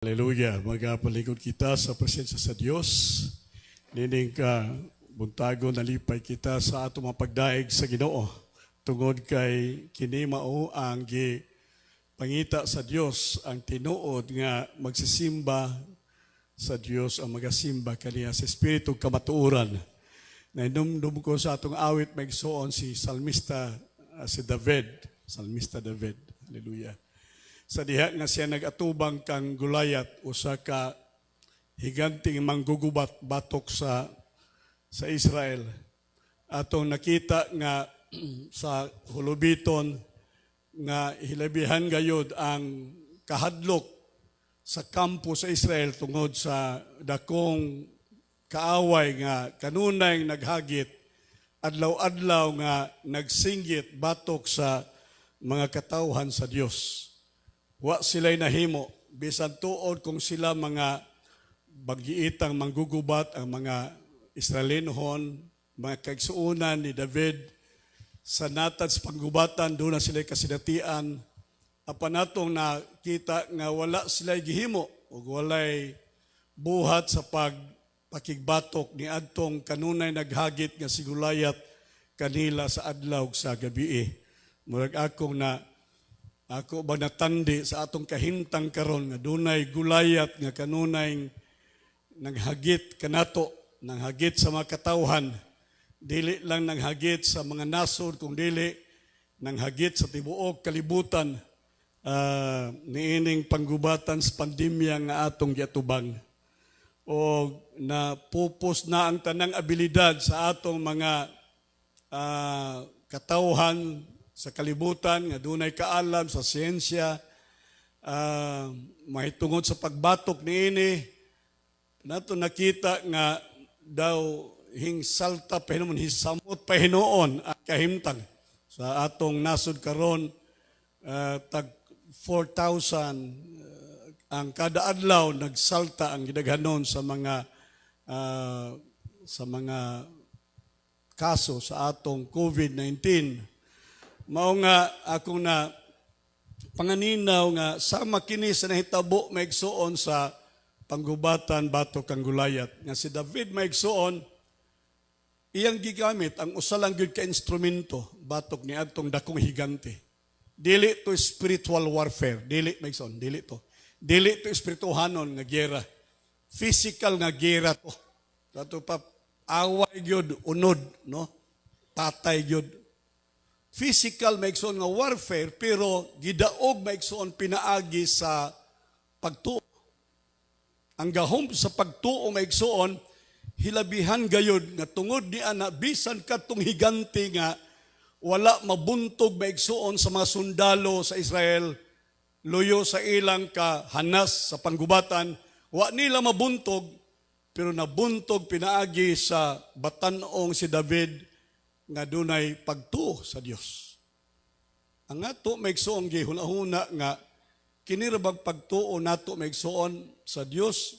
Haleluya, magapaligod kita sa presensya sa Dios. Nining ka buntago nalipay kita sa ato mga pagdaig sa Ginoo. Tungod kay kini mao ang pangita sa Dios, ang tinuod nga magsisimba sa Dios, ang magasimba kaniya sa espiritu kamatuoran. Nainumdum ko sa atong awit maigsuon si Salmista Salmista David. Haleluya. Sa diha nga siya nagatubang kang Gulayat, usa ka higanting manggugubat batok sa Israel. Atong nakita nga sa hulubiton nga hilabihan gayud ang kahadlok sa kampo sa Israel tungod sa dakong kaaway nga kanunay naghagit adlaw-adlaw nga nagsinggit batok sa mga katawhan sa Dios. Wa sila'y nahimo, bisan tuod kung sila mga bagyiitang manggugubat ang mga Israelinhon, mga kaigsuunan ni David, sa natad sa panggubatan, doon na sila'y kasinatian. Apan natong nakita nga wala sila'y gihimo, o wala'y buhat sa pakigbatok ni adtong kanunay naghagit nga si Gulayat kanila sa adlaw sa gabi. Murag ako ba natandi sa atong kahintang karon nga dunay Gulayat nga kanunay naghagit kanato, nanghagit sa mga katawhan, dili lang nanghagit sa mga nasod, kung dili nanghagit sa tibuok kalibutan, niining panggubatan sa pandemya nga atong giatubang. O napupos na ang tanang abilidad sa atong mga katawhan sa kalibutan, nga dunay kaalam sa siyensya, mahitungod sa pagbatok niini. Nato nakita nga daw salta pahinomon, hisamot pahinoon ang kahimtang sa atong nasod karon. Tag 4,000 ang kada adlaw nagsalta ang gidaghanon sa mga kaso sa atong COVID-19. Mao nga akong na panganinaw nga sama kini sa nahitabo maigsuon sa panggubatan batok kang Gulayat. Nga si David maigsuon, iyang gigamit ang usa lang gyud ka instrumento batok ni adtong dakong higante. Dili to spiritual warfare, dili maigsuon, dili to espirituhanon nga giyera. Physical nga giyera to. Kato pa away gyud unod, no? Patay gyud. Physical maigsuon nga warfare, pero gidaog maigsuon pinaagi sa pagtuo. Ang gahom sa pagtuo maigsuon, hilabihan gayud nga tungod ni ana bisan kadtong higante nga wala mabuntog maigsuon sa mga sundalo sa Israel, luyo sa ilang kahanas sa panggubatan, wa nila mabuntog, pero nabuntog pinaagi sa batanong si David nga dunay pagtuo sa Dios. Ang ato maigsuon gihuna-huna nga kini ra bang pagtuo nato maigsuon sa Dios,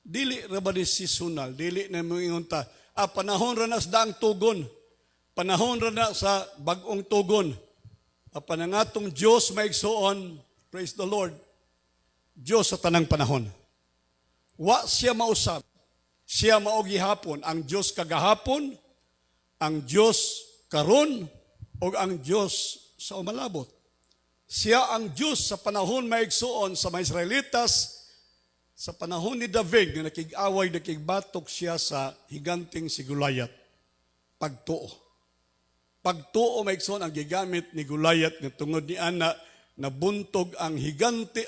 dili ra ba ni seasonal, dili na moingon ta panahon ra na sa daang tugon, panahon ra na sa bag-ong tugon. Apan ang atong Dios maigsuon, praise the Lord, Dios sa tanang panahon. Wa siya mausab, siya mao gihapon, ang Dios kagahapon, ang Diyos karon o ang Diyos sa umalabot. Siya ang Diyos sa panahon maigsuon sa mga Israelitas, sa panahon ni David nga nakig-away, nakigbatok siya sa higanting si Gulayat. Pagtuo. Pagtuo maigsuon ang gigamit ni Gulayat nga tungod ni ana nabuntog ang higante,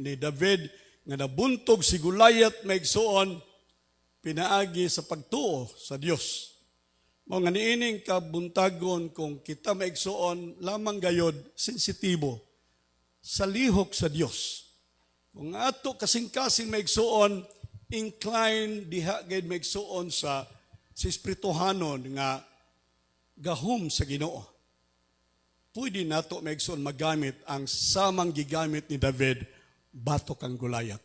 ni David nga nabuntog si Gulayat maigsuon pinaagi sa pagtuo sa Dios. Mga niining kabuntagon kung kita maigsuon lamang gayod sensitibo sa lihok sa Dios. Kung ato kasing-kasing maigsuon, incline diha gayud maigsuon sa espirituhanon nga gahom sa Ginoo. Pwede nato maigsuon magamit ang samang gigamit ni David batok kang Gulayat.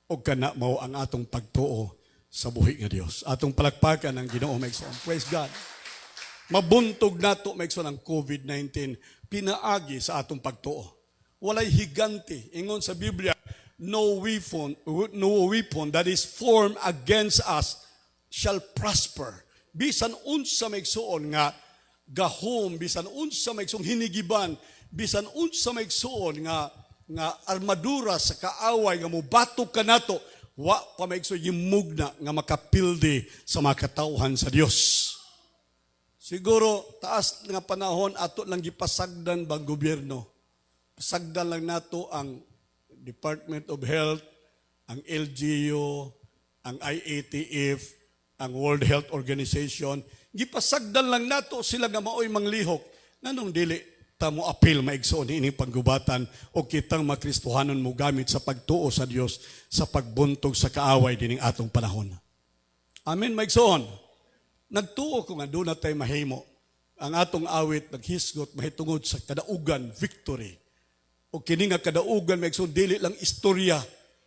O kana mao ang atong pagtuo sa buhi nga Dios. Atong palakpakan ang Ginoo maigsuon. Praise God. Mabuntog nato maigsuon ang COVID-19 pinaagi sa atong pagtuo. Walay higante. Ingon sa Biblia, no weapon that is formed against us shall prosper. Bisan unsa maigsuon nga gahom, bisan unsa maigsuon hinigiban, bisan unsa maigsuon nga armadura sa kaaway nga mobatok kanato, wa pa maigsuon yimugna nga makapildi sa mga katawhan sa Dios. Siguro taas nga panahon ato lang gipasagdan bang gobyerno. Pasagdan lang nato ang Department of Health, ang LGU, ang IATF, ang World Health Organization. Gipasagdan lang nato sila nga maoy manglihok. Nganong dili ta mo apil maigsoon ini panggubatan o kitang makristohanon mo gamit sa pagtuo sa Dios sa pagbuntog sa kaaway dining atong panahon. Amen, maigsoon. Nagtuo ko nga doon na tayo mahimo. Ang atong awit naghisgot mahitungod sa kadaugan, victory. O kini nga kadaugan maigsoon dili lang istorya.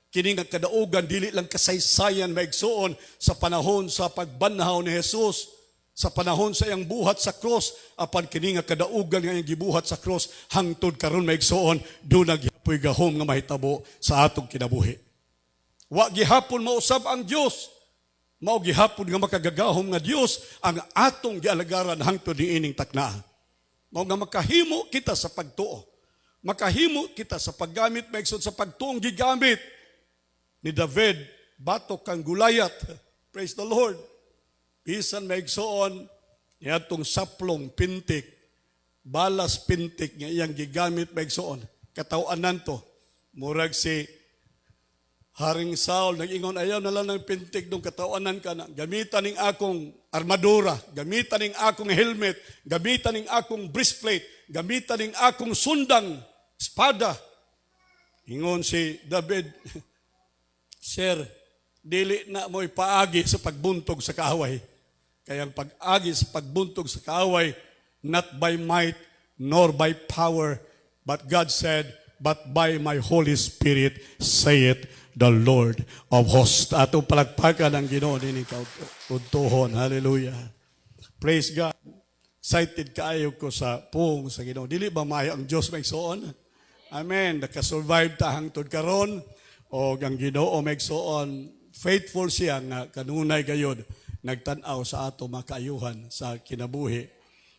Kini nga kadaugan dili lang kasaysayan maigsoon sa panahon sa pagbanhaw ni Jesus, sa panahon sa iyang buhat sa cross, apan kini nga kadaugan nga iyang gibuhat sa cross hangtod karon maigsoon do nagyapoy gahom nga mahitabo sa atong kinabuhi. Wa gihapon mausab ang Dios. Mao gihapon nga makagagahom nga Dios ang atong gialagaran hangtod niining takna. Mao nga makahimo kita sa pagtuo. Makahimo kita sa paggamit maigsoon sa pagtuong gigamit ni David, batok kang Gulayat. Praise the Lord. Bisan maigsoon, niadtong saplong pintik, balas pintik nga iyang gigamit maigsoon. Katawanan to. Murag si Haring Saul, nag-ingon, ayaw na lang ng pintik dong katawanan ka na. Gamitan ning akong armadura, gamitan ning akong helmet, gamitan ning akong breastplate, gamitan ning akong sundang, espada. Ingon si David, Sir, dili na mo'y paagi sa pagbuntog sa kaaway. Kaya ang pag-agi sa pagbuntog sa kaaway, not by might nor by power, but God said, but by my Holy Spirit, saith the Lord of hosts. Atong palagpakan ang Ginoo nini kaudtohon. Hallelujah. Praise God. Excited kaayo ko sa pung sa Ginoo. Dili ba maayo ang Dios maigsoon? Amen. Nakasurvive ta hangtod karon. O ang Ginoo maigsoon, faithful siya nga kanunay gayud nagtan-aw sa ato makaayuhan sa kinabuhi.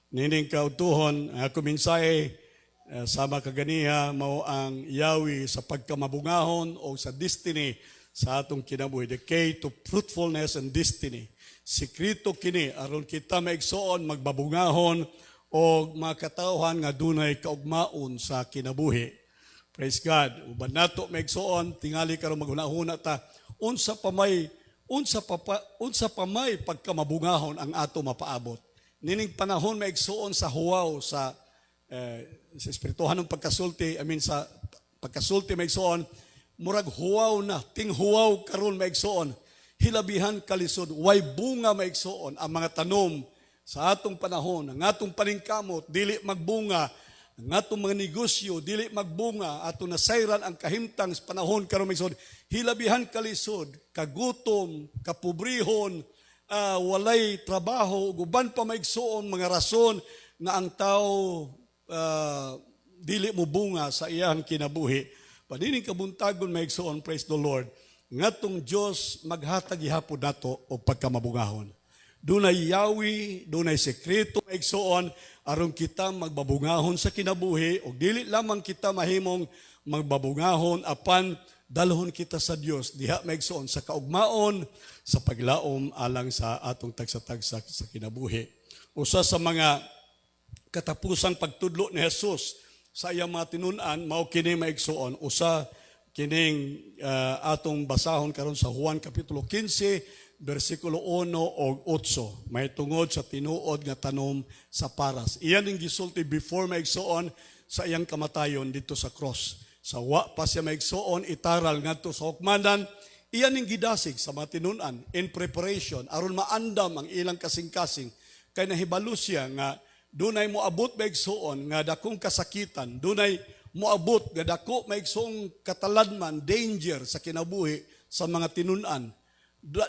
Nining kautuhon ako minsay sama kaganiha mao ang yawi sa pagkamabungahon o sa destiny sa atong kinabuhi. The key to fruitfulness and destiny. Sikrito kini aron kita maigsoon magbabungahon o makatawhan nga dunay kaugmaon sa kinabuhi. Praise God. Uban nato maigsoon tingali karon maghunahuna ta unsa pa may pagkamabungahon ang ato mapaabot. Nining panahon maigsoon sa huwaw sa espirituhan ng pagkasulti, sa pagkasulti maigsoon murag huwaw na, ting huwaw karon maigsoon. Hilabihan kalisod, way bunga maigsoon ang mga tanom sa atong panahon, ang atong paningkamot dili magbunga. Ang atong mga negosyo, dili magbunga, ato nasayran ang kahimtang sa panahon karon maigsoon. Hilabihan kalisod, kagutom, kapobrehon, walay trabaho, guban pa maigsoon mga rason na ang tao dili mo bunga sa iyang kinabuhi. Panining kabuntagon maigsoon, praise the Lord. Ngatong Dios maghatag gihapon nato og pagkamabungahon. Dunay yawi, dunay sekreto maigsoon aron kita magbabungahon sa kinabuhi o dili lamang kita mahimong magbabungahon apan dalhon kita sa Dios diha maigsoon sa kaugmaon sa paglaom alang sa atong tagsa-tagsa sa kinabuhi. Usa sa mga katapusang pagtudlo ni Jesus sa iyang mga tinun-an mao kini maigsoon usa kining atong basahon karon sa Juan kapitulo 15 versikulo 1 o 8 may tungod sa tinuod nga tanom sa paras. Iyan ang gisulti before maigsoon sa iyang kamatayon dito sa cross. Sa wa pa siya maigsoon itaral ngadto sa hukmanan, iyan ang gidasig sa mga tinun-an in preparation aron maandam ang ilang kasing-kasing kay nahibalo siya nga dunay moabot maigsoon nga dakong kasakitan, dunay moabot nga dako maigsoong kataladman, danger sa kinabuhi sa mga tinun-an.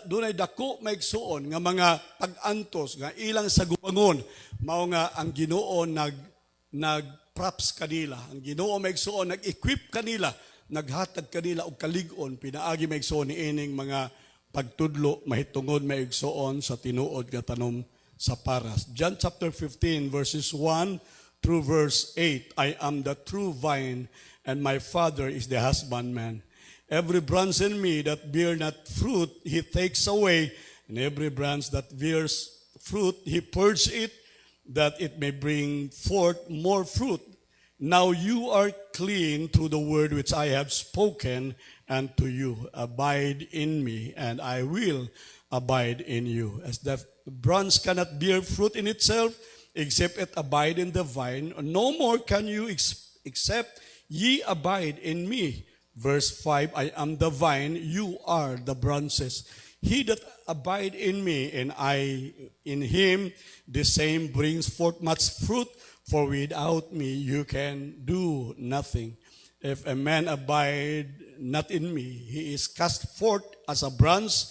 Dunay dako maigsoon nga mga pag-antos nga ilang sa gubangon mao nga ang Ginoo nag props kanila. Ang Ginoo maigsoon nag-equip kanila naghatag kanila og kalig-on pinaagi maigsoon ni ining mga pagtudlo mahitungod maigsoon sa tinuod nga tanom sa paras. John chapter 15 verses 1 through verse 8. I am the true vine, and my Father is the husbandman. Every branch in me that bear not fruit, he takes away, and every branch that bears fruit, he purges it, that it may bring forth more fruit. Now you are clean through the word which I have spoken unto you. Abide in me, and I will abide in you. As the branch cannot bear fruit in itself, except it abide in the vine, no more can you except ye abide in me. Verse 5, I am the vine, you are the branches. He that abide in me, and I in him, the same brings forth much fruit, for without me you can do nothing. If a man abide not in me, he is cast forth as a branch,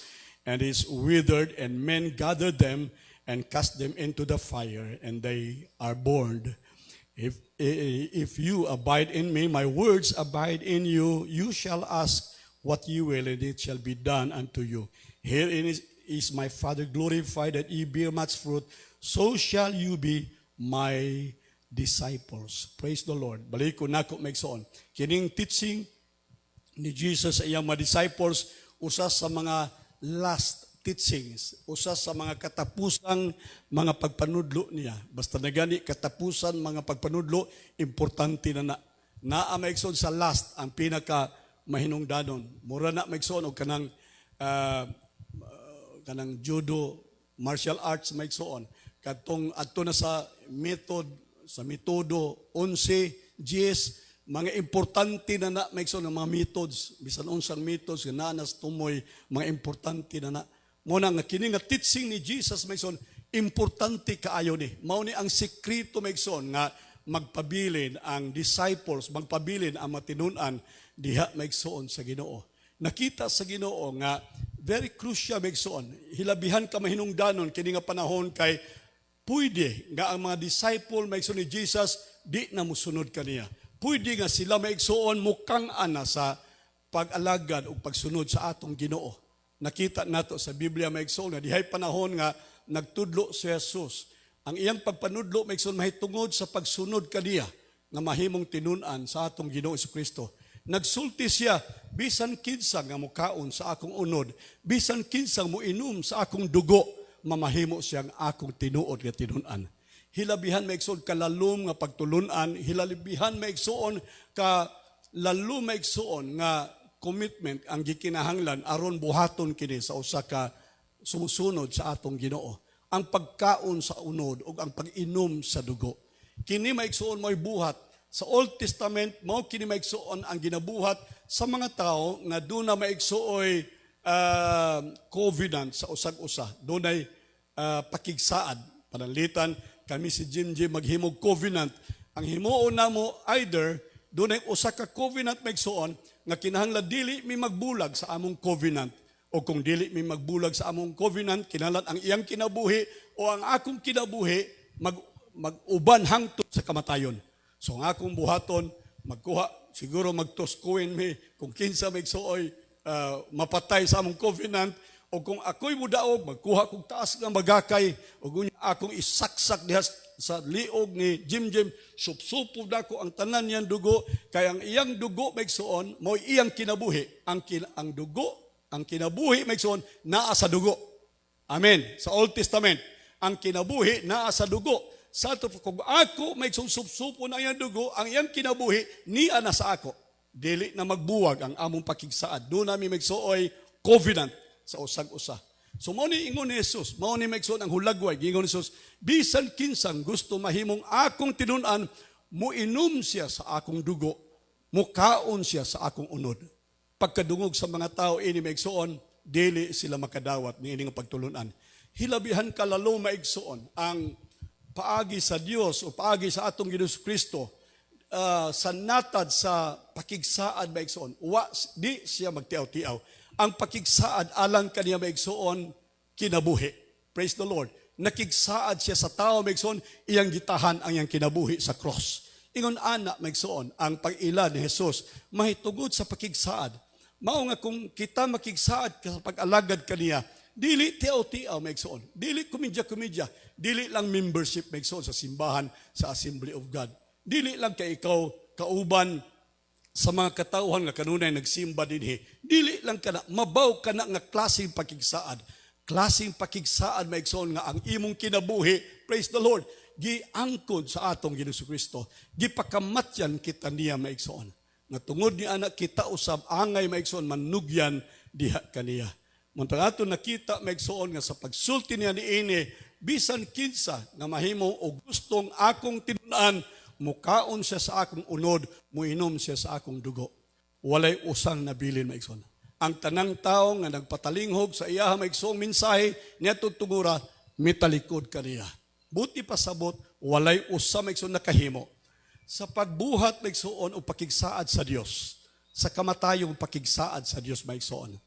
and is withered, and men gather them and cast them into the fire, and they are burned. If you abide in me, my words abide in you, you shall ask what you will, and it shall be done unto you. Herein is my Father glorified, that ye bear much fruit, so shall you be my disciples. Praise the Lord. Balik ko nako maigsoon. Kining teaching ni Jesus ay mga disciples, usa sa mga last teachings, usa sa mga katapusang mga pagpanudlo niya. Basta na gani katapusan mga pagpanudlo, importante na maigsoon sa last ang pinaka mahinungdanon. Mura na maigsoon og kanang judo, martial arts maigsoon. Katong adto na sa metodo 11, 10, mga importante na maigsoon ng mga methods, bisan unsang methods nga nas tumoy, mga importante na. Muna nga kini nga teaching ni Jesus maigsoon, importante kaayo ni. Mao ni ang sekreto maigsoon nga magpabilin ang disciples, magpabilin ang matinun-an diha maigsoon sa Ginoo. Nakita sa Ginoo nga very crucial maigsoon. Hilabihan ka mahinungdanon kini nga panahon kay pwede nga ang mga disciple maigsoon ni Jesus di na musunod kaniya. Pwede nga sila maigsoon mukang ana sa pag-alagad o pagsunod sa atong Ginoo. Nakita nato sa Biblia maigsoon nga dihay panahon nga nagtudlo si Jesus. Ang iyang pagpanudlo maigsoon mahitungod sa pagsunod kaniya nga mahimong tinun-an sa atong Ginoo Jesucristo. Nagsulti siya, bisan kinsa nga mukaon sa akong unod, bisan kinsa mo inom sa akong dugo, mamahimo siyang akong tinuod nga tinun-an. Hilabihan maigsoon kalalom nga pagtulunan, hilabihan maigsoon ka lalo maigsoon nga commitment ang gikinahanglan aron buhaton kini sa usa ka sumusunod sa atong Ginoo. Ang pagkaon sa unod ug ang pag-inom sa dugo. Kini maigsoon mo'y buhat. Sa Old Testament, mao kini maigsoon ang ginabuhat sa mga tao nga doon na maigsuoy covenant sa usag-usa. Doon ay pakigsaad. Panalitan, kami si Jim maghimog covenant. Ang himuon na mo, either doon ay usa ka covenant maigsuon nga kinahanglan dili mi magbulag sa among covenant. O kung dili mi magbulag sa among covenant, kinahanglan ang iyang kinabuhi o ang akong kinabuhi mag-uban hangtod sa kamatayon. So ang akong buhaton, magkuha, siguro magtuskuin mi kung kinsa maigsuoy mapatay sa among covenant, o kung ako'y mudaog, magkuha kong taas ng magakay, o kung akong isaksak diha sa liog ni Jim, supsupo na ko ang tanan niyang dugo, kaya ang iyang dugo maigsuon, mo iyang kinabuhi. Ang dugo, ang kinabuhi maigsuon, naa sa dugo. Amen. Sa Old Testament, ang kinabuhi naa sa dugo. Sa ato, kung ako may supsupo na iyang dugo, ang iyang kinabuhi, niya na sa ako. Dili na magbuwag ang among pakigsaad. Doon namin magsuoy covenant sa usag-usa. So mao ni ingon ni Jesus, mao ni magsuon ang hulagway, ingon ni Jesus, bisan kinsang gusto mahimong akong tinun-an, muinom siya sa akong dugo, mukaon siya sa akong unod. Pagkadungog sa mga tao ini magsuon, dili sila makadawat ni ining pagtulunan. Hilabihan kalalo maigsuon ang paagi sa Dios o paagi sa atong Ginoo Kristo sa natad sa pakigsaad maigsuon. Di siya magtiaw-tiaw. Ang pakigsaad alang kaniya maigsuon kinabuhi. Praise the Lord. Nakigsaad siya sa tao maigsuon, iyang gitahan ang iyang kinabuhi sa cross. Ingon ana maigsoon ang pag-ila ni Jesus mahitungod sa pakigsaad. Mao nga kung kita makigsaad sa pag-alagad kaniya, dili tiaw-tiaw maigsoon, dili komedya-komedya, dili lang membership maigsoon sa simbahan sa Assembly of God. Dili lang kay ikaw kauban sa mga katauhan nga kanunay nagsimba dinhi. Dili lang kana mabaw kana nga klaseng pakigsaad. Klaseng pakigsaad maigsoon nga ang imong kinabuhi, praise the Lord, giangkod sa atong Ginoong Kristo. Gipakamatyan kita niya maigsoon. Nga tungod ni anak kita usab angay maigsoon manugyan diha kaniya. Muntang ato nakita maigsoon nga sa pagsulti niya niini bisan kinsa nga mahimo og gustong akong tinun-an, mukaon siya sa akong unod, muinom siya sa akong dugo. Walay usang nabilin maigsoon. Ang tanang tao nga nagpatalinghog sa iyaha maigsoong mensahe niya tutugura, mitalikod kaniya. Buti pasabot, walay usa maigsoon nakahimo. Sa pagbuhat maigsoon o pakigsaad sa Dios, sa kamatayong pakigsaad sa Dios maigsoon.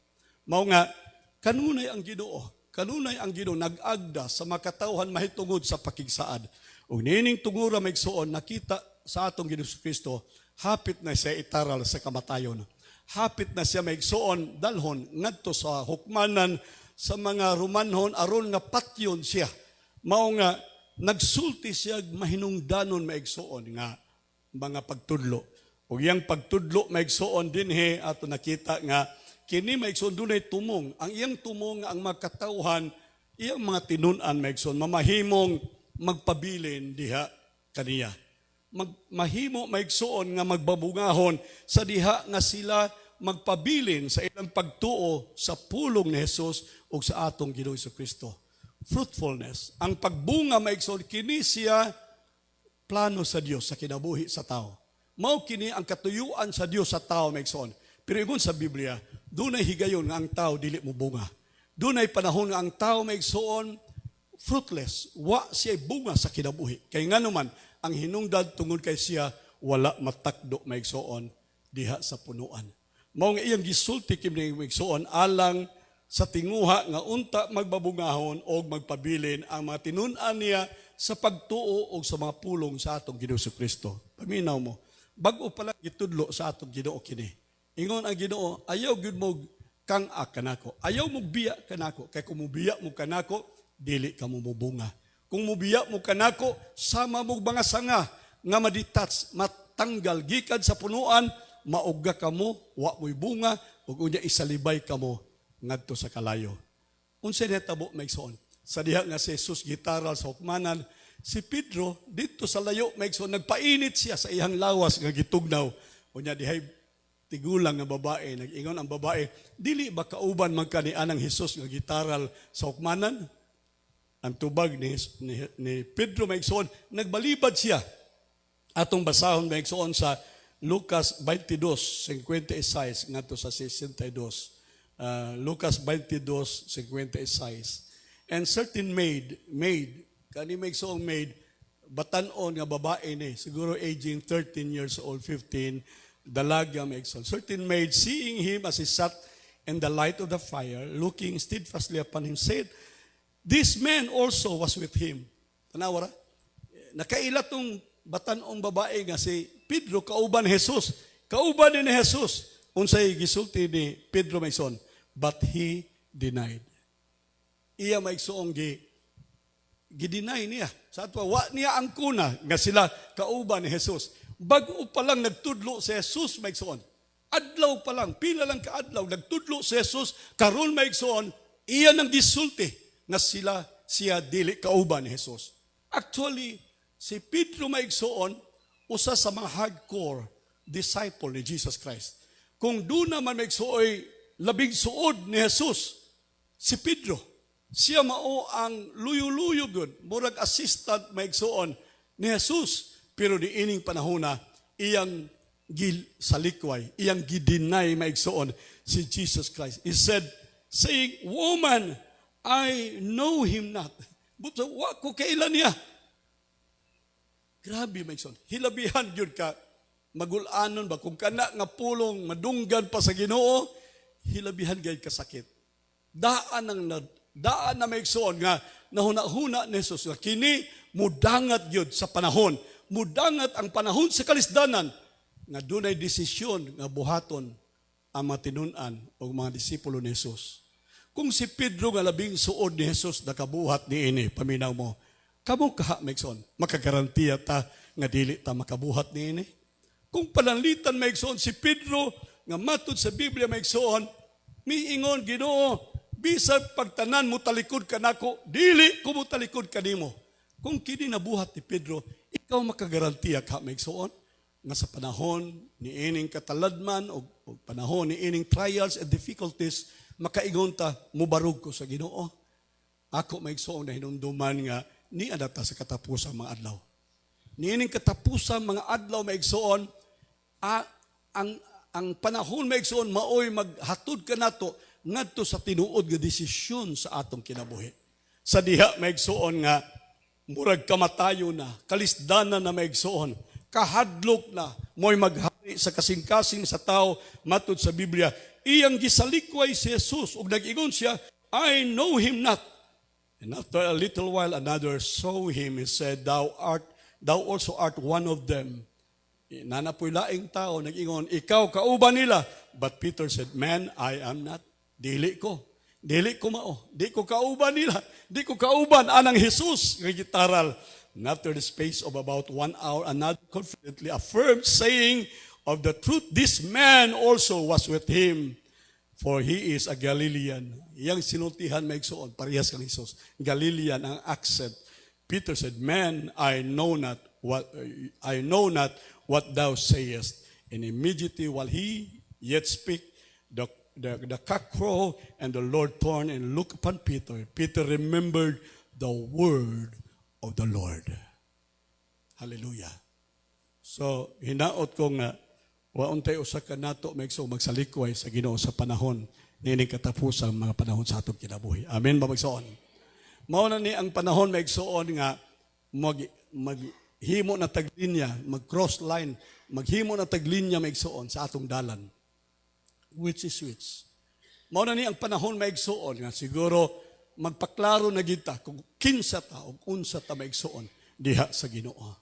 Mao nga, kanunay ang Ginoo nag-agda sa makatawhan mahitungod sa pakigsaad. Ug nining tugura maigsoon nakita sa atong Ginoong Kristo, hapit na siya itaral sa kamatayon. Hapit na siya maigsoon dalhon ngadto sa hukmanan sa mga Romanhon aron nga patyon siya. Mao nga nagsulti siya mahinungdanon maigsoon nga mga pagtudlo. Ug iyang pagtudlo maigsoon dinhi ato nakita nga kini maigsoon dunay tumong. Ang iyang tumong nga ang makatawhan iyang mga tinun-an maigsoon mamahimong magpabilin diha kaniya. Mahimo maigsoon nga magbabungahon sa diha nga sila magpabilin sa ilang pagtuo sa pulong ni Jesus o sa atong Ginoong Kristo. Fruitfulness. Ang pagbunga maigsoon kini siya plano sa Dios sa kinabuhi sa tao. Mao kini ang katuyuan sa Dios sa tao maigsoon. Pero ingon sa Biblia, dunay higayon nga ang tao dili mo bunga. Dunay panahon nga ang tao maigsoon fruitless, wa siya bunga sa kinabuhi. Kay nganuman ang hinungdan tungod kay siya wala matakdo maigsoon diha sa punuan. Mao nga iyang gisulti kini maigsoon alang sa tinguha nga unta magbabungahon o magpabilin ang mga tinun-an niya sa pagtuo o sa mga pulong sa atong Ginoong Kristo. Paminaw mo, bag-o pala gitudlo sa atong Ginoo kini. Ingon ang Ginoo, ayaw gyud mo kang kanako. Ayaw mo biya kanako. Kay kung mubiya mo kanako, dili ka mo mubunga. Kung mubiya mo kanako, sama mo mga sanga nga madetach, matanggal gikan sa punuan, maugga ka mo, wa mo'y bunga, ug unya isalibay ka mo ngadto sa kalayo. Unsay natabo maigsoon? Sa diha nga si Jesus gitaral sa hukmanan, si Pedro dito sa layo maigsoon nagpainit siya sa iyang lawas nga gitugnaw. Unya dihay tigulang nga babae, nag-ingon ang babae, dili ba kauban man kanianang Jesus nga gitaral sa hukmanan? Ang tubag ni Pedro maigsoon, nagbalibad siya. Atong basahon maigsoon sa Lucas 22:56 ngadto sa 62. Lucas 22:56. And certain maid, kani maigsoong maid, batan-on nga babae ni, siguro aging 13 years old, 15, dalaga maigsoon. Certain maid, seeing him as he sat in the light of the fire, looking steadfastly upon him, said, this man also was with him. Tanawara, nakaila tong batan-ong babae nga si Pedro, kauban Jesus. Kauban ni Jesus. Unsay gisulti ni Pedro maigsoon, but he denied. Iya maigsoong gideny niya. Sa atwa, wa niya ang kuna nga sila kauban ni Jesus. Bago pa lang nagtudlo si Jesus maigsoon. Adlaw pa lang, pila lang kaadlaw, nagtudlo si Jesus, karon maigsoon, iya nang gisulti nga siya dili kauban ni Jesus. Actually, si Pedro maigsoon, usa sa mga hardcore disciple ni Jesus Christ. Kung doon naman maigsuoy labing suod ni Jesus, si Pedro, siya mao ang luyo-luyo gud, murag assistant maigsuon ni Jesus. Pero di ining panahona, iyang salikway, iyang gidinay maigsuon si Jesus Christ. He said, saying, woman, I know him not. But wa ko kailan niya. Grabe maigsoon. Hilabihan yun ka. Magulanon ba? Kung kana nga pulong madunggan pa sa Ginoo, hilabihan gayud kasakit. Daan na maigsoon nga nahuna-huna ni Jesus nga kini mudangat gyud sa panahon, mudangat ang panahon sa kalisdanan nga dunay desisyon nga buhaton ang matinun-an o mga disipulo ni Jesus. Kung si Pedro nga labing suod ni Jesus nakabuhat ni ini, paminaw mo, kamo kaha maigsoon, makagarantiya ta nga dili ta makabuhat ni ini. Kung pananlitan maigsoon si Pedro nga matud sa Biblia maigsoon, miingon Ginoo, bisag pagtanan mo talikod ka nako, dili ko mo talikod kanimo. Kung kini nabuhat ni Pedro, ikaw makagarantiya ka maigsoon nga sa panahon ni ining kataladman o panahon ni ining trials and difficulties, makaingon ta, mubarog ko sa Ginoo. Ako maigsoon na hinumduman nga ni adata sa katapusang mga adlaw. Niining katapusang mga adlaw maigsoon, ang panahon maigsoon maoy maghatod ka nato ngadto sa tinuod nga desisyon sa atong kinabuhi. Sa diha maigsoon nga murag kamatayo na, kalisdanan na maigsoon, kahadlok na, mo'y maghari sa kasing-kasing sa tao, matud sa Biblia, iyang gisalikway si Jesus, ug nag-ingon siya, I know him not. And after a little while, another saw him, and said, Thou also art one of them. Nanapoy laing tao, nag-ingon, ikaw kauban nila. But Peter said, Man, I am not. Dili ko mao. Di ko kauban nila. Di ko kauban anang Jesus nga gitaral. And after the space of about 1 hour, another confidently affirmed, saying, Of the truth, this man also was with him, for he is a Galilean. Iyang sinultihan maigsoon, parehas kang Jesus. Galilean ang accent. Peter said, Man, I know not what thou sayest. And immediately while he yet spake, the cock crowed, and the Lord turned and looked upon Peter. Peter remembered the word of the Lord. Hallelujah. So, hinaot ko nga, wauntay usa ka nato magsalikway sa Ginoo sa panahon nining katapusang mga panahon sa atong kinabuhi. Amen ba magsoon? Mao na ni ang panahon maigsoon nga maghimo na taglinya, mag-cross line, maghimo na taglinya maigsoon sa atong dalan. Which is which? Mao na ni ang panahon maigsoon nga siguro magpaklaro na kita kung kinsa ta o unsa ta maigsoon diha sa Ginoo.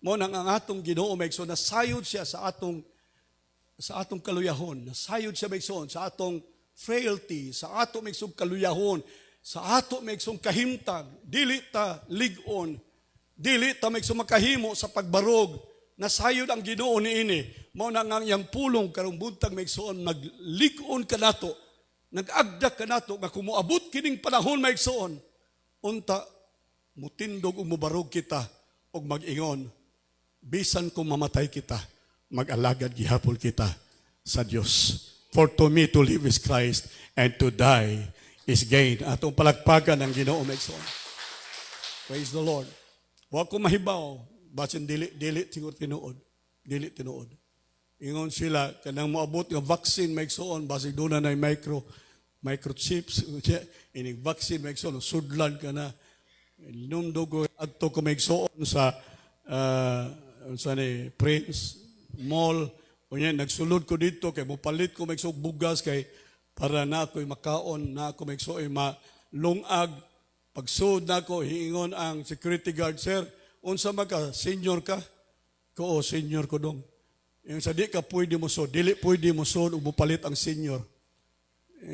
Mao nang ang atong Ginoo maigsoon, nasayod siya sa atong kaluyahon, nasayod siya maigsoon sa atong frailty, sa ato maigsoon kaluyahon, sa ato maigsoon kahimtang, dili ta ligon, dili ta maigsoon makahimo sa pagbarog. Nasayod ang Ginoo niini. Mao na nga yang pulong karong buntag maigsoon, nagligon ka nato, nag-agda ka nato nga kumuabot kining panahon maigsoon, unta mutindog ug mubarog kita ug mag-ingon, bisan kung mamatay kita, mag-alagad gihapon kita sa Dios. For to me to live is Christ, and to die is gain. Atong palagpagan ang Ginoo maigsoon. Praise the Lord. Wa ko mahibaw, basin dili siguro tinuod. Dili tinuod. Ingon sila kanang moabot nga vaccine maigsoon, basig doon na microchips, ining vaccine maigsoon, sudlan ka na. Numdugo adto ko maigsoon sa ni Prince Mall, unya nagsulod ko dito kay mopalit ko maigsoon bugas kay para na ako'y makaon, na ako maigsoon malungag. Pagsud na ko, hiingon ang security guard, Sir, unsa maka, senior ka? Ko, senior ko dong. Yung sa di ka pwede mo sod, dili pwede mo sod ug mupalit ang senior.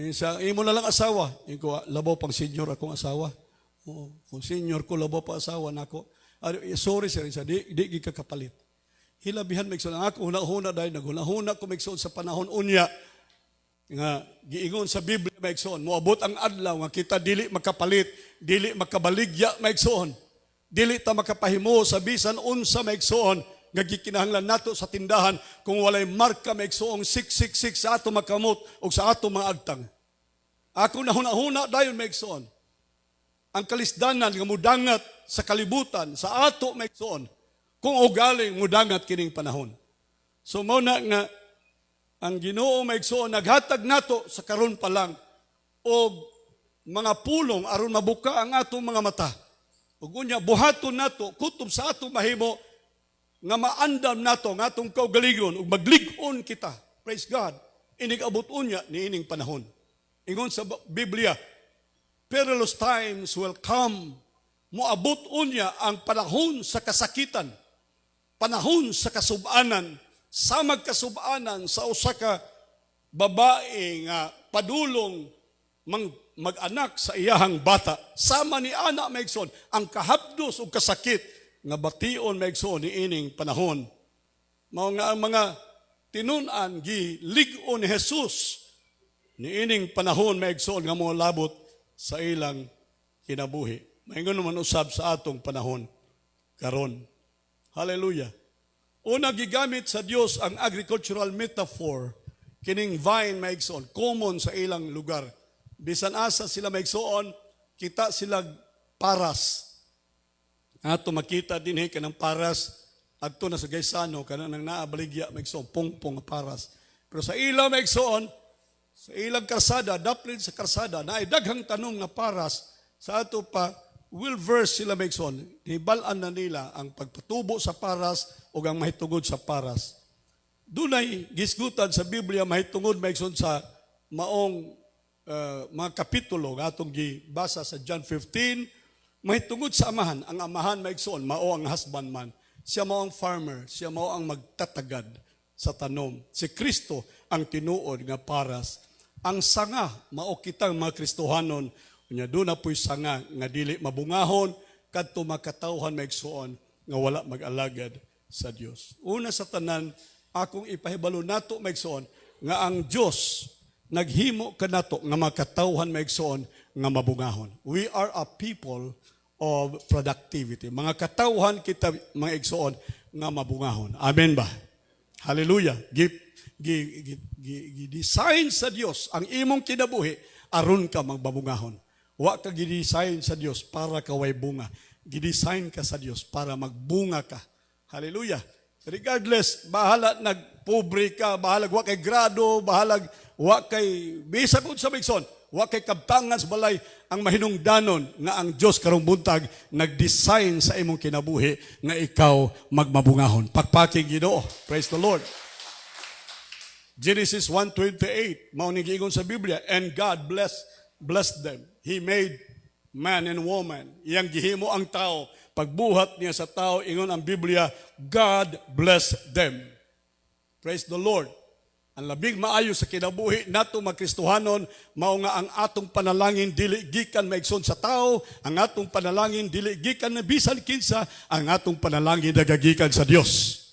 Sa imo na lang asawa, yung ko, labaw pang senior akong asawa. Oo, kung senior ko, labaw pa asawa nako. Sorry sir, sa di ka kapalit. Hilabihan maigsoon ang ako huna-huna dahil naghuna-huna ko maigsoon sa panahon unya nga giingon sa Biblia maigsoon, moabot ang adlaw nga kita dili makapalit, dili makabaligya maigsoon, dili ta makapahimo sa bisan unsa maigsoon nga gikinahanglan nato sa tindahan kung walay marka maigsoong 666 sa ato makamot o sa ato mga agtang. Ako na huna-huna dayon maigsoon, ang kalisdanan nga mudangat sa kalibutan sa ato maigsoon kung ugaling mudangat kining panahon. So mao na nga ang Ginoo maigsoon naghatag nato sa karon pa lang og mga pulong aron mabuka ang atong mga mata. Ug unya buhaton nato kutob sa atong mahimo nga maandam nato nga atong kaugalingon ug maglig-on kita. Praise God. Inig abot unya niining panahon. Ingon sa Biblia, perilous times will come. Moabot unya ang panahon sa kasakitan. panahon sa kasub-anan, sa magkasub-anan sa usa ka babae nga padulong mag-anak sa iyahang bata. Sama ni ana maigsoon ang kahapdos ug kasakit nga bation maigsoon niining panahon. Mao nga ang mga tinun-an gilig-on ni Jesus niining panahon maigsoon nga mga labot sa ilang kinabuhi. Maingon naman usab sa atong panahon karon. Hallelujah. Una gigamit sa Dios ang agricultural metaphor kining vine maigsoon common sa ilang lugar. Bisan asa sila maigsoon, kita sila paras. Ato makita dinhi kanang paras adto na sa Gaisano kanang naabaligya maigsoon pongpong paras. Pero sa ilang maigsoon, sa ilang karsada, daplin sa karsada, naay daghang tanom nga paras sa ato pa will verse sila maigsoon. Hibalan na nila ang pagpatubo sa paras o ang mahitungod sa paras. Dunay gisgutan sa Biblia mahitungod maigsoon sa maong mga kapitulo nga atong gibasa sa John 15, mahitungod sa amahan. Ang amahan maigsoon mao ang husbandman. Siya mao ang farmer, siya mao ang magtatagad sa tanom. Si Kristo ang tinuod nga paras. Ang sanga mao kitang mga Kristohanon. Unya doon na po'y sanga nga dili mabungahon kadto makatawhan maigsoon nga wala mag-alagad sa Dios. Una sa tanan, akong ipahibalo nato maigsoon nga ang Dios naghimo kanato nga makatawhan maigsoon nga mabungahon. We are a people of productivity. Mga katawhan kita mga igsoon nga mabungahon. Amen ba? Hallelujah. Gi-design sa Dios ang imong kinabuhi aron ka magbabungahon. Wa ka gi-design sa Dios para ka way bunga. Gi-design ka sa Dios para magbunga ka. Hallelujah. Regardless, bahala nagpobre ka, bahala wa kay grado, bahala wa kay bisa kun sa migson, wa kay kabtangan sa balay ang mahinungdanon nga ang Dios karong buntag nag-design sa imong kinabuhi nga ikaw magmabungahon. Pakpaking Ginoo. Praise the Lord. Genesis 1:28 mao ni giingon sa Biblia, and God blessed them. He made man and woman. Iyang gihimo ang tao. Pagbuhat niya sa tao, ingon ang Biblia, God blessed them. Praise the Lord. Ang labing maayo sa kinabuhi nato magkristohanon, mao nga ang atong panalangin dili gikan maigsoon sa tao, ang atong panalangin dili gikan na bisan kinsa, ang atong panalangin nagagikan sa Dios.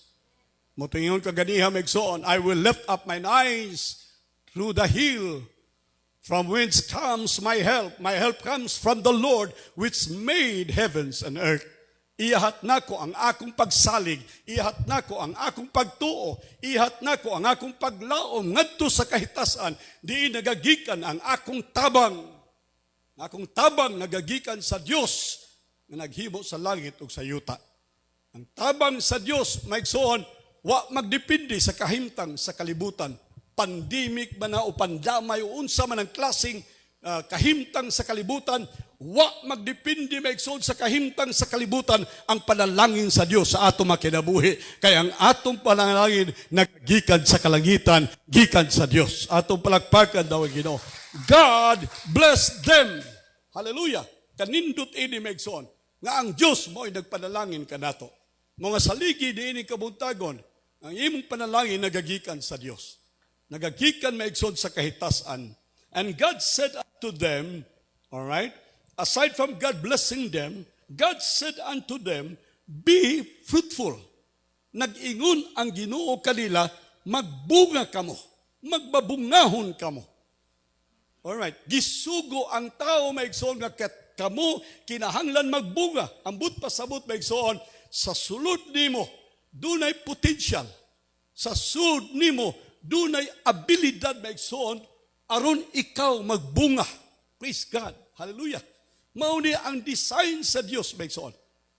Motingon ka ganiha maigsoon, I will lift up mine eyes through the hill. From whence comes my help? My help comes from the Lord which made heavens and earth. Ihat nako ang akong pagsalig, ihat nako ang akong pagtuo, ihat nako ang akong paglaom ngadto sa kahitasan, di nagagikan ang akong tabang. Akong tabang nagagikan sa Dios nga naghimo sa langit ug sa yuta. Ang tabang sa Dios maigsoon wa magdepende sa kahimtang sa kalibutan. Pandemic ba na o pandamay o unsa man ang klaseng kahimtang sa kalibutan, wa magdepende maigsoon sa kahimtang sa kalibutan ang panalangin sa Dios sa atong makinabuhi. Kaya ang atong panalangin naggikan sa kalangitan, gikan sa Dios. Atong palakpakan daw ang Ginoo. God bless them. Hallelujah. Kanindot ini maigsoon nga ang Dios mo ay nagpanalangin kanato. Mga saligi diini kabuntagon, ang imong panalangin nagagikan sa Dios. Nagagikan maigsoon sa kahitasan. And God said unto them, all right, aside from God blessing them, God said unto them, be fruitful. Nag-ingon ang Ginoo kanila, magbunga kamo, magbabungahon kamo. All right, gisugo ang tao maigsoon nga kamo kinahanglan magbunga. Ambot pasabot maigsoon sa sulod nimo dunay potential. Sa sulod nimo dunay abilidad maigsoon aron ikaw magbunga. Praise God. Hallelujah. Mao ni ang design sa Dios maigsoon.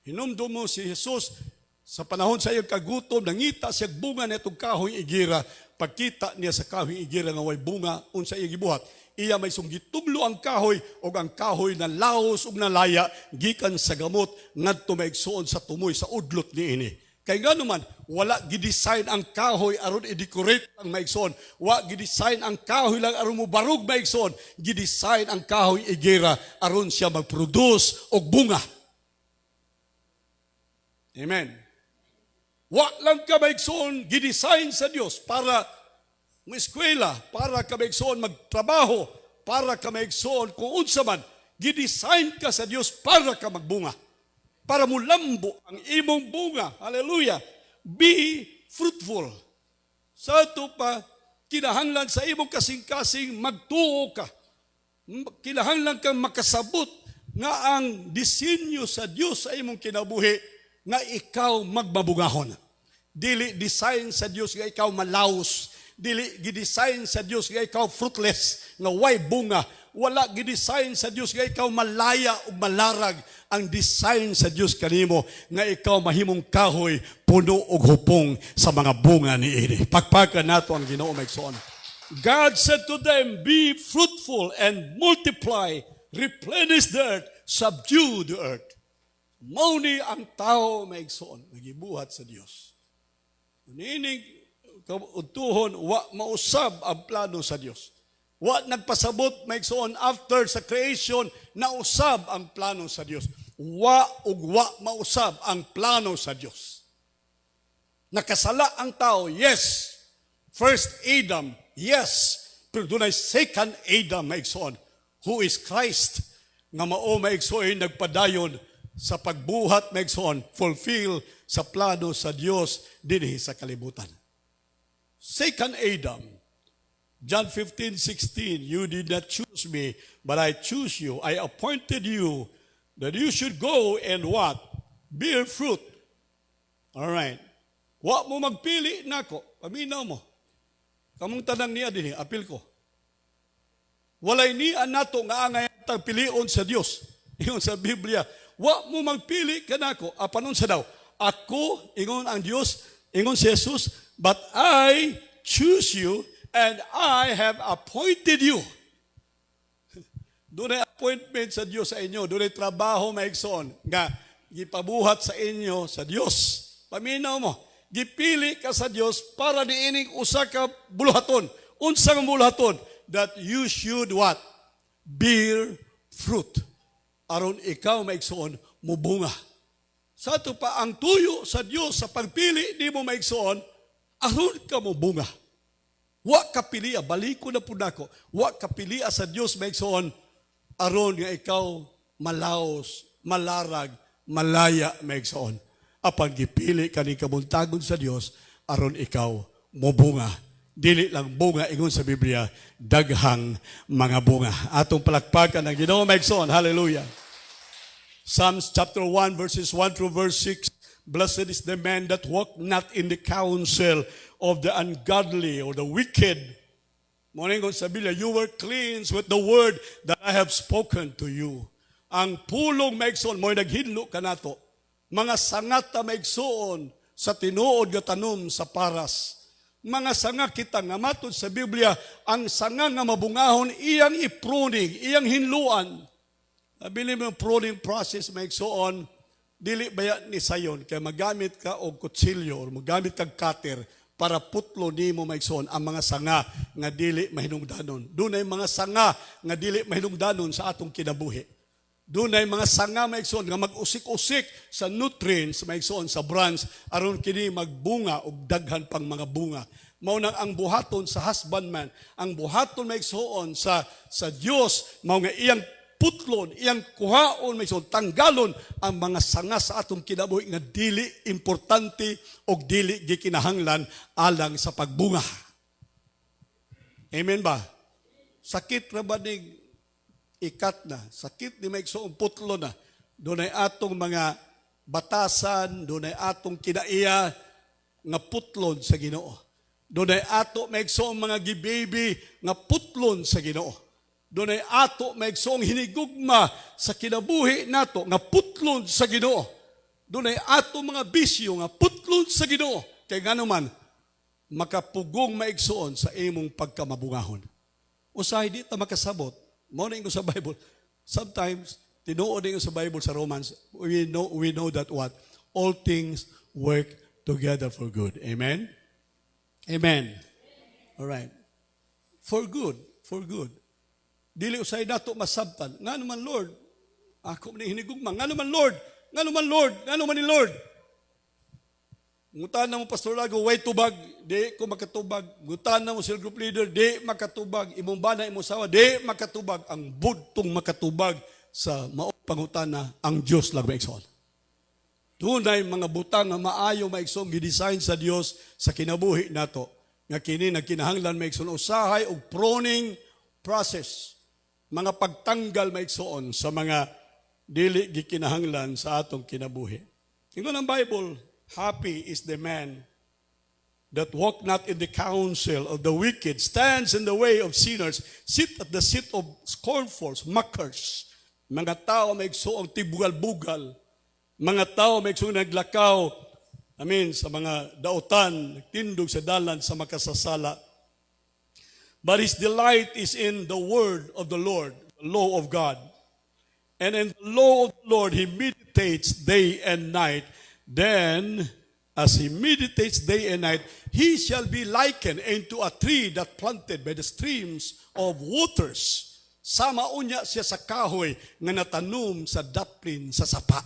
Hinumdum mo si Jesus sa panahon sa iyang kagutom, nangita siya bunga nitong kahoy igira. Pagkita niya sa kahoy igira nga way bunga unsa iyang gibuhat, iya may sunggitublo ang kahoy o ang kahoy na laos ug nalaya gikan sa gamot ngadto maigsoon sa tumoy sa udlot niini. Kay nga naman, wala gidesign ang kahoy aron i-decorate ang maigsoon. Wa gidesign ang kahoy lang aron mo barug maigsoon. Gidesign ang kahoy igira aron siya mag-produce og bunga. Amen. Wa lang ka maigsoon gidesign sa Dios para eskwela, para ka maigsoon magtrabaho, para ka maigsoon kung unsa man, gidesign ka sa Dios para ka magbunga. Para mo lambo ang imong bunga. Hallelujah. Be fruitful. Sa ito pa, kinahanglan sa imong kasing-kasing magtuo ka. Kinahanglan kang makasabot nga ang disenyo sa Dios sa imong kinabuhi nga ikaw magmabungahon. Dili design sa Dios nga ikaw malaos. Dili gidesign sa Dios nga ikaw fruitless, nga way bunga. Wala gidesign sa Dios nga ikaw malaya o malarag. Ang design sa Dios kanimo nga ikaw mahimong kahoy, puno og hupong sa mga bunga ni ini. Pagpaka nato ang Ginoo maigsoon. God said to them, be fruitful and multiply, replenish the earth, subdue the earth. Mao ni ang tao maigsoon, nagibuhat sa Dios. Nining kautuhon, wa mausab ang plano sa Dios. Wa nagpasabot maigsoon after sa creation, nausab ang plano sa Dios. Wa mausab ang plano sa Dios. Nakasala ang tao, yes. First Adam, yes. Pero dunay second Adam maigsoon, who is Christ, nga mao maigsoon nagpadayon sa pagbuhat maigsoon, fulfill sa plano sa Dios dinhi sa kalibutan. Second Adam, John 15:16, you did not choose me, but I choose you. I appointed you that you should go and what? Bear fruit. All right. Wa mo magpili nako, paminaw mo. Kamong tanang niya dinhi, apil ko. Walay niya nato nga angay tag pilion sa Dios. Ingon sa Biblia, wa mo magpili kanako, apanon sa daw. Ako, ingon ang Dios, ingon si Jesus, but I choose you and I have appointed you. Doon ay appointment sa Diyos sa inyo. Doon ay trabaho maigsoon nga gipabuhat sa inyo sa Diyos. Paminaw mo, gipili ka sa Diyos para niining usa ka buluhaton. Unsang buluhaton? That you should what? Bear fruit. Aron ikaw maigsoon, mubunga. Sa ito pa, ang tuyo sa Diyos sa pagpili, di mo maigsoon, aron ka mubunga. Wa kapilia, balik ko na po nako. Wa kapilia sa Diyos maigsoon, aron nga ikaw malaos, malarag, malaya maigsoon. Apan gipili kani kabuntagon sa Dios aron ikaw mobunga. Dili lang bunga ingon sa Biblia, daghang mga bunga. Atong palakpakan ang Ginoo maigsoon. Hallelujah. Psalms chapter 1 verses 1 through verse 6. Blessed is the man that walk not in the counsel of the ungodly or the wicked. Moningon sa Biblia, you were cleansed with the word that I have spoken to you. Ang pulong maigsoon, mo'y naghidlo ka nato. Mga sangat na maigsoon sa tinuod nga tanom sa paras. Mga sanga kita nga matod sa Biblia, ang sanga nga mabungahon, iyang ipruning, iyang hinluan. Bili mo yung pruning process maigsoon, dili baya ni sayon, kaya magamit ka og kutsilyo or magamit kag cutter para putlo nimo maigsoon ang mga sanga nga dili mahinungdanon. Dunay mga sanga nga dili mahinungdanon sa atong kinabuhi. Dunay mga sanga maigsoon nga mag-usik-usik sa nutrients maigsoon sa branch aron kini magbunga og daghan pang mga bunga. Mao nang ang buhaton sa husbandman, ang buhaton maigsoon sa Dios mao nga iyang putlon, iyang kuhaon, may tanggalon ang mga sanga sa atong kinabuhi nga dili importante o dili gikinahanglan alang sa pagbunga. Amen ba? Sakit ra ba ning ikat na? Sakit ni may igsoong putlo na? Doon ay atong mga batasan, doon ay atong kinaiya nga putlon sa Ginoo. Doon ay ato may igsoong mga gibaby nga putlon sa Ginoo. Doon ay ato maigsoong hinigugma sa kinabuhi nato nga putlon sa Ginoo. Doon ay ato mga bisyo nga putlon sa Ginoo. Kay ngano man makapugong maigsoon sa imong pagkamabungahon. Usahay di ta makasabot. Mao na ingon sa Bible. Sometimes tinuod ingon sa Bible sa Romans, we know that what all things work together for good. Amen. Amen. All right. For good, for good. Dili usay nato masabtan. Ngano man Lord? Ako man hinigugma. Ngano man Lord? Ngano man Lord? Ngano man ni Lord? Ngutana mo, Pastor Lago, way tubag, di ko makatubag. Ngutana mo, cell group leader, di makatubag. Imong bana, imong sawa, di makatubag. Ang budtong makatubag sa maong pangutana, ang Diyos lang maigsoon. Tunay mga butang nga maayo maigsoon gidesign sa Dios sa kinabuhi nato. Nga kini nagkinahanglan maigsoon usahay og pruning process. Mga pagtanggal maigsoon sa mga dili gikinahanglan sa atong kinabuhi. Ingon ang Bible, happy is the man that walk not in the counsel of the wicked, stands in the way of sinners, sit at the seat of scornfuls, mockers. Mga tao maigsoong tibugal-bugal. Mga tao maigsoong naglakaw, sa mga dautan, nagtindog sa dalan sa makasasala. But his delight is in the word of the Lord, the law of God. And in the law of the Lord he meditates day and night. Then, as he meditates day and night, he shall be likened into a tree that planted by the streams of waters. Sama unya siya sa kahoy nga natanom sa daplin sa sapa.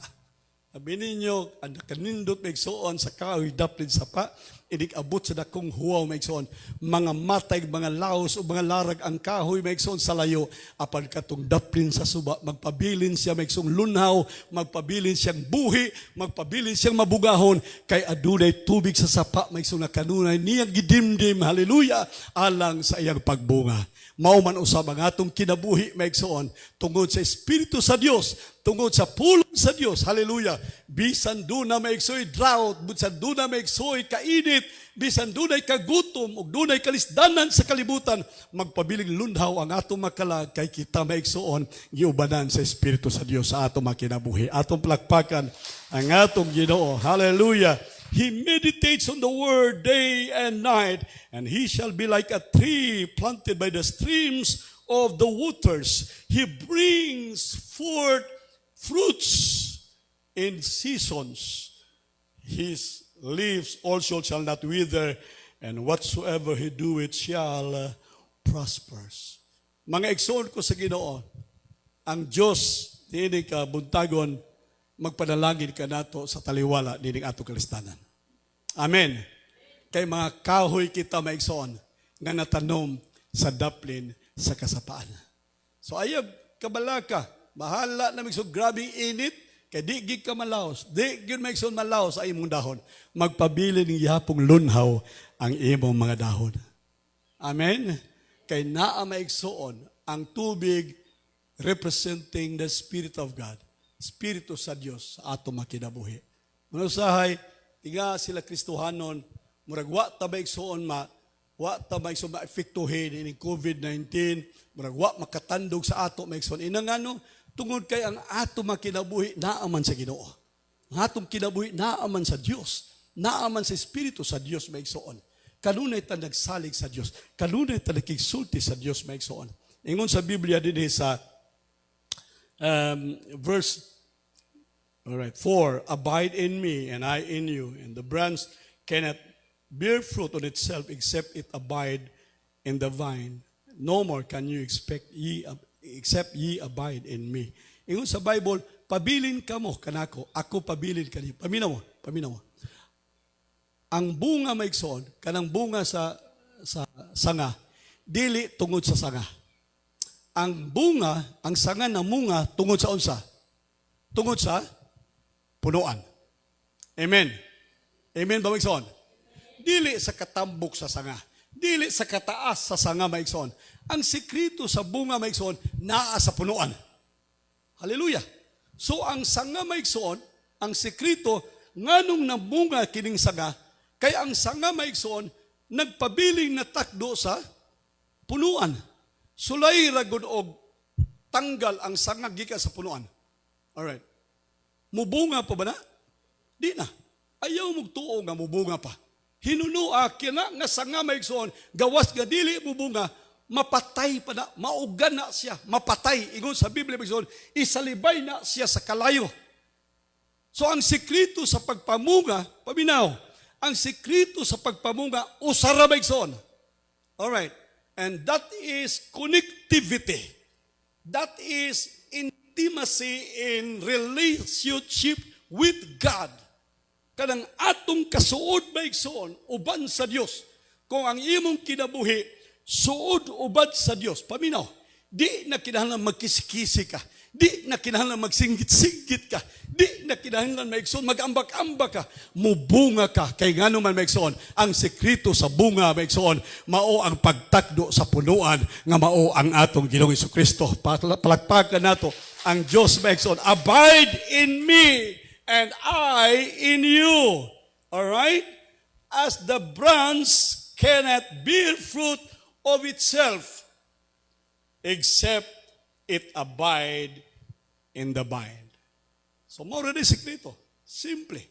Sabi ninyo, ang kanindot maigsoon sa kahoy daplin sa sapa, inig-abot sa dakong huwaw maigsoon. Mga matay, mga laos o mga larag ang kahoy maigsoon sa layo. Apan katong daplin sa suba, magpabilin siya maigsoong lunhaw, magpabilin siyang buhi, magpabilin siyang mabugahon, kay adunay tubig sa sapa maigsoong na kanunay niyang gidimdim, haleluya, alang sa iyang pagbunga. Mauman usab ang atong kinabuhi maigsoon tungod sa Espiritu sa Dios, tungod sa pulong sa Dios, haleluya. Bisan duna maigsoy drought, bisan duna maigsoy kainit, bisan dunay kagutom ug dunay kalisdanan sa kalibutan, magpabiling lunhaw ang atong makalag kay kita maigsoon giubanan sa Espiritu sa Dios sa atong makinabuhi. Atong palakpakan ang atong Ginoo, haleluya. He meditates on the word day and night, and he shall be like a tree planted by the streams of the waters. He brings forth fruits in seasons. His leaves also shall not wither, and whatsoever he doeth shall prosper. Mga igsoon ko sa Ginoo, ang Diyos diini ka buntagon, magpanalangin ka nato sa taliwala dining ato kalistanan. Amen. Kay mga kahoy kita maigsoon nga natanom sa daplin sa kasapaan. So ayab kabalaka, bahala na maigsoon grabing init, kay di gid ka malaos, di gyud maigsoon malaos sa imong dahon. Magpabili ning gihapong lunhaw ang imong mga dahon. Amen. Kay naa maigsoon ang tubig representing the Spirit of God. Espiritu sa Dios sa ato makinabuhi. Manusahay, tiga sila Kristohanon, murag wa ta maigsoon ma-efektuhin ini COVID-19, murag wa makatandog sa ato maigsoon. Inangano, tungod kay ang ato makinabuhi naaman sa Ginoo. Ang atong kinabuhi naaman sa Dios, naaman sa Espiritu sa Dios maigsoon. Kanunay ta nagsalig sa Dios, kanunay ta nakigsulti sa Dios maigsoon. Ingon sa Biblia dinhi sa verse 4, abide in me and I in you, and the branch cannot bear fruit on itself except it abide in the vine. No more can you except ye abide in me. Ingon sa Bible, pabilin ka mo kanako, ako pabilin kaniyo. Paminaw mo. Ang bunga maigsoon, kanang bunga sa sanga, dili tungod sa sanga. Ang bunga, ang sanga na munga tungod sa unsa? Tungod sa punuan. Amen. Amen ba maigsoon? Dili sa katambok sa sanga. Dili sa kataas sa sanga maigsoon. Ang sekreto sa bunga maigsoon naa sa punuan. Hallelujah. So ang sanga maigsoon, ang sekreto nganong nabunga kining sanga, kay ang sanga maigsoon nagpabiling na takdo sa punuan. Sulay ragod og tanggal ang sanga gikan sa punuan. Alright. Mubunga pa ba na? Di na. Ayaw mong tuo nga mubunga pa. Hinunua kina nga sanga maigsoon, gawas nga dili mubunga, mapatay pa na, maugan na siya, mapatay. Ingon sa Biblia maigsoon, isalibay na siya sa kalayo. So ang sekreto sa pagpamunga, paminaw, ang sekreto sa pagpamunga, usara maigsoon. Alright. And that is connectivity. That is intimacy in relationship with God. kanang atong kasuod maigsoon uban sa Dios. Kung ang imong kinabuhi suod ubad sa Dios, paminaw, di na kinahanglan magkisikisi ka, di na kinahanglan magsinggit-singgit ka, di na kinahanglan maigsoon magambak-ambak ka, mubunga ka. Kay ngano man maigsoon, ang sekreto sa bunga maigsoon, mao ang pagtakdo sa punuan nga mao ang atong Ginoong Jesucristo. Palakpakan nato ang Dios maigsoon, abide in me and I in you. All right? As the branch cannot bear fruit of itself except it abide in the vine. So, mao rin sekreto. Simple.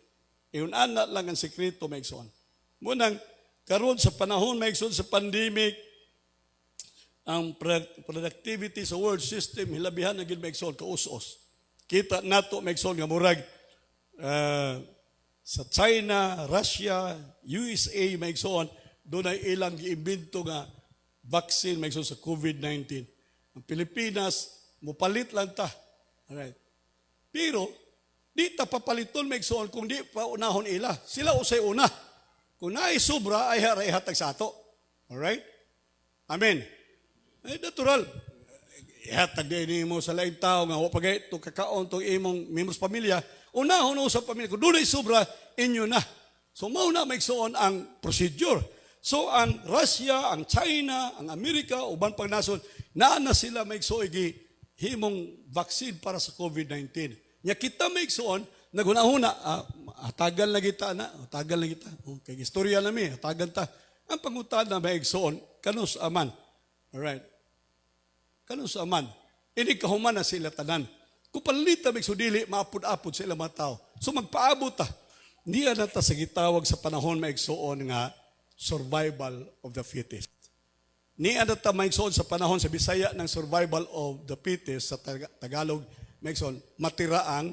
Iunan lang ang sekreto, maigsoon. Munang, karon sa panahon, maigsoon, sa pandemic, ang productivity sa world system, hilabihan na gid maigsoon, kaus-os. Kita nato, maigsoon, nga murag, sa China, Russia, USA, maigsoon, doon ay ilang giimbento nga vaccine maigsoon sa COVID-19. Ang Pilipinas, mupalit lang ta. Alright. Pero, di ta papaliton maigsoon kung di pa unahon ila. Sila usay una. Kung naay sobra, ay haraihatag sa ato. Alright? Amen. Ay, natural. Ihatag din mo sa laing tao nga, wapagay, itong kakaon, itong imong members pamilya, unahon sa pamilya. Kung doon ay sobra, inyo na. So, mauna maigsoon ang procedure. So, ang Russia, ang China, ang Amerika, uban pang nason, na sila maigsoon himong vaccine para sa COVID-19. Nya kita maigsoon, naghuna-huna, hatagan na kita na, hatagan na kita. Okay, istorya na mi, hatagan ta. Ang pangutan na maigsoon, kanus aman. Alright. Kanus aman. Ini kahuman na sila tanan. Kung palita maigsoon dili, maapod-apod sila mga tao. So magpaabot ta. Niya na ta sa gitawag sa panahon maigsoon nga, survival of the fittest. Ni ano ta maigsoon sa panahon sa Bisaya ng survival of the fittest, sa Tagalog maigsoon matiraang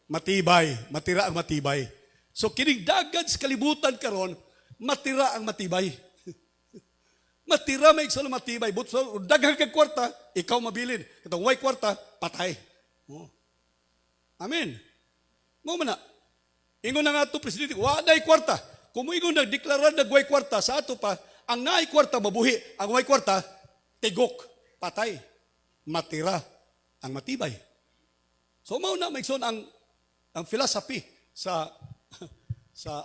matibay, matiraang matibay. So kining dagad sa kalibutan karon, matira ang matibay. Matira maigsoon matibay, but so daghang kag kwarta, ikaw mabilin. Katong way kwarta, patay. Oh. Amen. Mo man na. Ingon na nga to presidente, wa day kwarta. Kung ingon nagdeklarar na way kwarta sa ato pa, ang naay kwarta mabuhi, ang way kwarta tigok, patay, matira ang matibay. So mao na maigsoon ang philosophy sa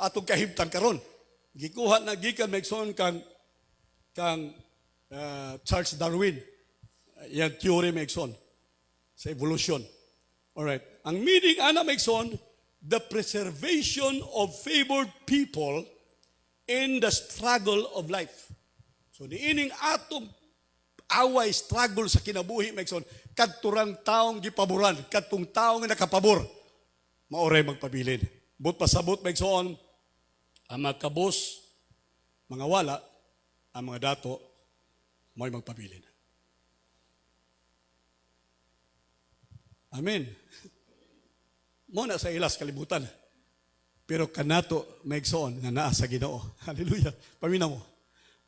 atong kahimtang karon. Gikuha na gikan maigsoon kang Charles Darwin. Yang theory maigsoon sa evolution. Alright. Ang meaning ana maigsoon, the preservation of favored people in the struggle of life. So niining atong away struggle sa kinabuhi maigsoon, kadturang taong gipaboran, kadtong taong nga nakapabor, maoray magpabilin. But pasabot maigsoon, ang mga kabos, mga wala, ang mga dato, may magpabilin. Amen. Muna sa ilas kalibutan. Pero kanato maigsoon nga naa sa Ginoo. Hallelujah. Paminaw mo.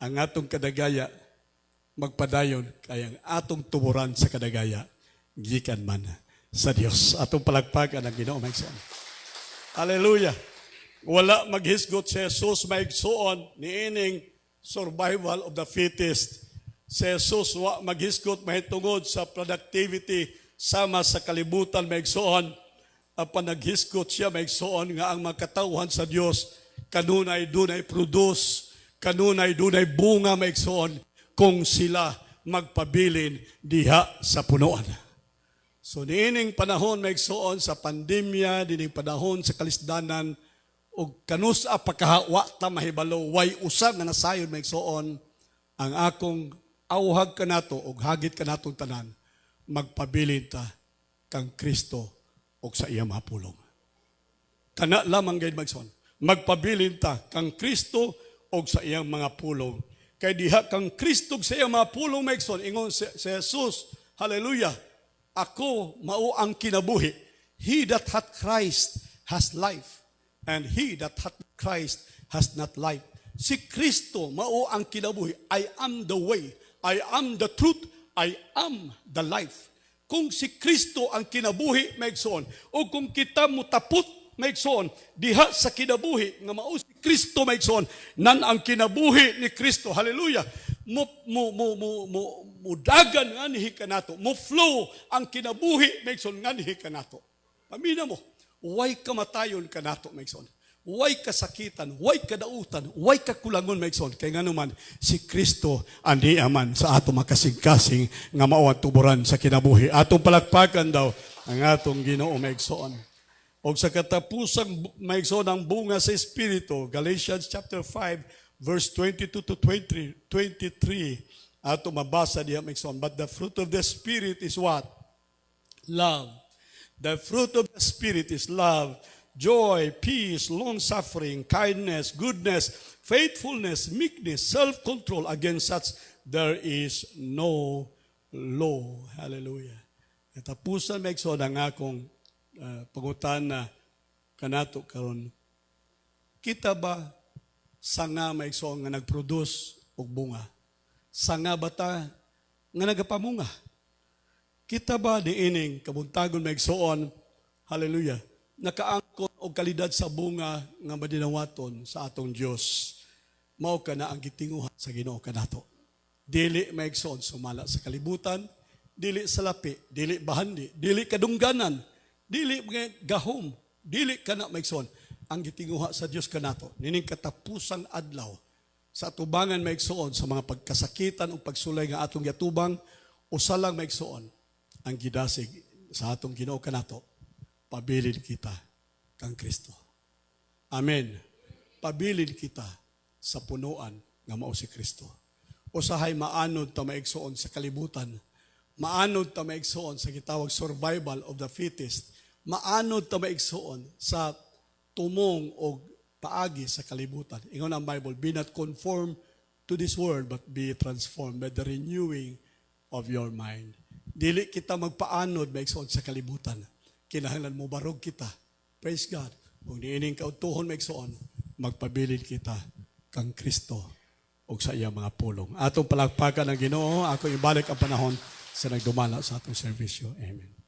Ang atong kadagaya magpadayon kayang atong tuburan sa kadagaya gikan man sa Dios. Atong palagpagan ang Ginoo maigsoon. Hallelujah. Wala maghisgot si Jesus maigsoon niining survival of the fittest. Si Jesus wa maghisgot mahitungod sa productivity sama sa kalibutan maigsoon. Apan naghisgot siya maigsoon nga ang makatawhan sa Dios kanunay dunay produce, kanunay dunay bunga maigsoon kung sila magpabilin diha sa punuan. So niining panahon maigsoon sa pandemya, dining panahon sa kalisdanan ug kanusa pagkahawa ta mahibalo way usab nga nasayon maigsoon ang akong awhag kanato ug hagit kanatong tanan magpabilin ta kang Kristo og sa iyang mga pulong. Kana lamang gayud magson. Magpabilin ta kang Kristo og sa iyang mga pulong. Kay diha kang Kristo sa iyang mga pulong magson ingon si Jesus, hallelujah. Ako mao ang kinabuhi. He that hath Christ has life, and he that hath Christ has not life. Si Kristo mao ang kinabuhi. I am the way, I am the truth, I am the life. Kung si Kristo ang kinabuhi maigsoon o kung kita mutapot maigsoon, diha sa kinabuhi nga mao si Kristo maigsoon, nan ang kinabuhi ni Kristo. Hallelujah. Mudagan nga nihi kanato, mo flow ang kinabuhi maigsoon nga nihi kanato. Pamina mo, way kamatayon kanato maigsoon. Way kasakitan, way kadautan, way kakulangon maigsoon. Kay nga naman, si Kristo andi aman sa ato makasing-kasing nga mao ang tuburan sa kinabuhi. Atong palakpakan daw ang atong Ginoo maigsoon. O sa katapusang maigsoon ang bunga sa Espiritu, Galatians chapter 5, verse 22 to 23, ato mabasa diha maigsoon. But the fruit of the Spirit is what? Love. The fruit of the Spirit is love, joy, peace, long-suffering, kindness, goodness, faithfulness, meekness, self-control. Against such there is no law. Hallelujah. Tapusan maigsoon ang akong pangutan na kanato karon. Kita ba sanga maigsoon nga nagproduce og bunga? Sanga bata nga nagapamunga? Kita ba diining kabuntagon maigsoon, hallelujah, nakaangkon og kalidad sa bunga nga madinawaton sa atong Dios? Mao kana ang gitinguhan sa Ginoo kanato. Dili maigsoon sumala sa kalibutan, dili salapi, dili bahandi, dili kadungganan, dili mga gahom, dili kana maigsoon ang gitinguha sa Dios kanato. Nining katapusang adlaw sa atubangan maigsoon sa mga pagkasakitan o pagsulay nga atong yatubang, usa lang maigsoon ang gidasig sa atong Ginoo kanato. Pabilin kita kang Kristo. Amen. Pabilin kita sa punuan nga mao si Kristo. Usahay maanod ta maigsoon sa kalibutan. Maanod ta maigsoon sa gitawag survival of the fittest. Maanod ta maigsoon sa tumong o paagi sa kalibutan. Ingon ang Bible, be not conformed to this world, but be transformed by the renewing of your mind. Dili kita magpaanod maigsoon sa kalibutan. Kinahanglan mo barog kita. Praise God. Kung niining kautuhon maigsoon, magpabilin kita kang Kristo o sa iyang mga pulong. Atong palakpakan ng Ginoo, ako ibalik ang panahon sa nagdumala sa atong serbisyo. Amen.